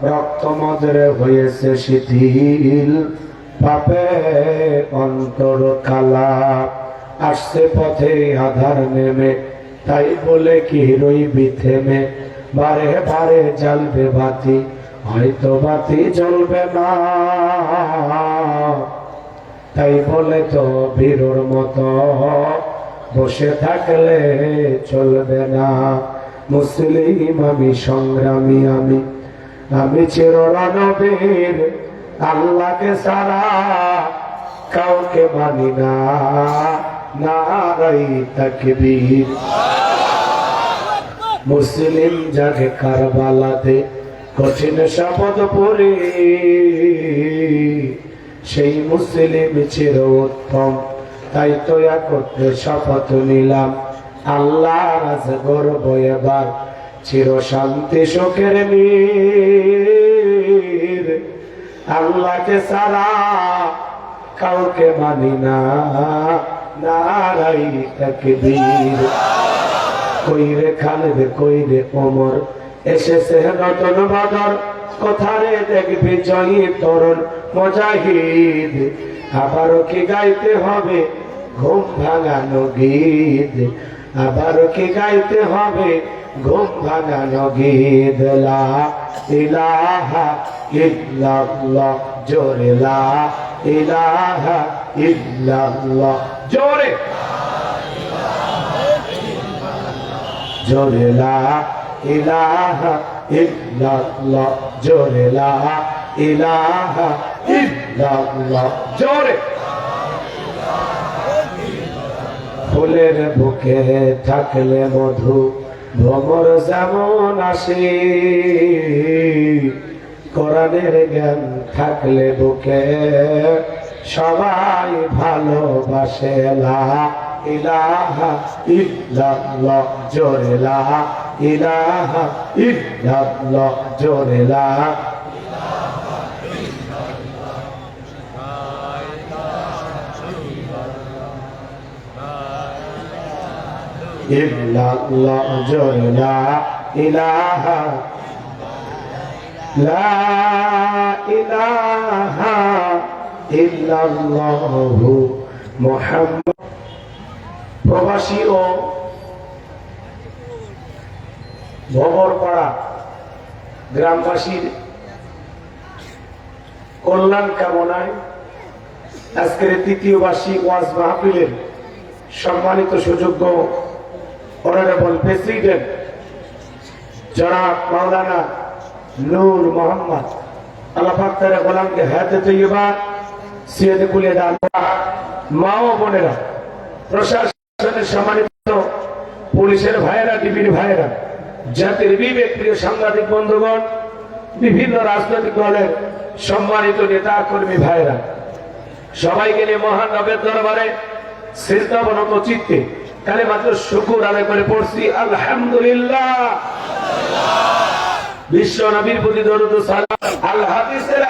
রক্ত মদরে হয়েছে শিথিল, পাপে অন্তর কালা। আসছে পথে আধার নেমে, তাই বলে কি রইবি থেমে? বারে বারে জ্বলবে বাতি, হয়তো বাতি জ্বলবে না। তাই বলে তো বীরুর মতো বসে থাকলে চলবে না। মুসলিম আমি, সংগ্রামী আমি, আমি চিররণবীর। আল্লাহকে ছাড়া কাউকে মানি না, নারাই তাকবীর। মুসলিম যাকে কারবালাতে কঠিন শপথ পড়ে, সেই মুসলিম চির উত্তম। তাই তো করতে শপথ নিলাম, আল্লাহ রাজ গর্ব এবার চির শান্তি সুখের নীর। আল্লাহকে ছাড়া কাউকে মানি না, নারাই তাকবীর। কইরে খালেদ কইরে ওমর, এসেছে নতুন বদর। কোথারে দেখবি জয়ী তরুণ মুজাহিদ। আবারও কি গাইতে হবে ঘুম ভাঙানো গীত? আবারও কি গাইতে হবে ঘুম ভাঙানো গীত? লা ইলাহা ইল্লাল্লাহ, জোরে লা ইলাহা ইল্লাল্লাহ, জোরে জোরে লা ইলাহা ইল্লাল্লাহ, জোরে লা ইলাহা ইল্লাল্লাহ, জোরে। ফুলের বুকে থাকলে মধু, ভ্রমর যেমন আসে। কোরআনের জ্ঞান থাকলে বুকে সবাই ভালোবাসে। লা ইলাহা ইল্লাল্লাহ, জোরে লা ইলাহা ইল্লাল্লাহ, জোরে লা ইল্লাল্লাহ, জোরে লা ইলাহা, লা ইলাহা ইল্লাল্লাহু মুহাম্মদ। প্রবাসী ও ভবরপাড়া গ্রামবাসীর কল্যাণ কামনায় আজকের তৃতীয় বার্ষিক ওয়াজ মাহফিলের সম্মানিত সুযোগ্য অনারেবল প্রেসিডেন্ট জনাব মাওলানা নূর মোহাম্মদ, আল্লাহ পাক তার গোলামকে হায়াতে তৈয়বা সিয়াদে কুলিয়ে দান। মা ও বোনেরা, প্রশাসনের সম্মানিত পুলিশের ভাইয়েরা, ডিবির ভাইয়েরা, জাতির বিবেক প্রিয় সাংবাদিক বন্ধুগণ, বিভিন্ন রাজনৈতিক দলের সম্মানিত নেতা কর্মী ভাইয়েরা, সবাইকে নিয়ে মহান রবের দরবারে সিজদাবনত চিত্তে কালেমাতুর শুকর আদায় করে পড়ছি আলহামদুলিল্লাহ। বিশ্ব নবীর প্রতি দরুদ ও সালাম। আল হাদিসের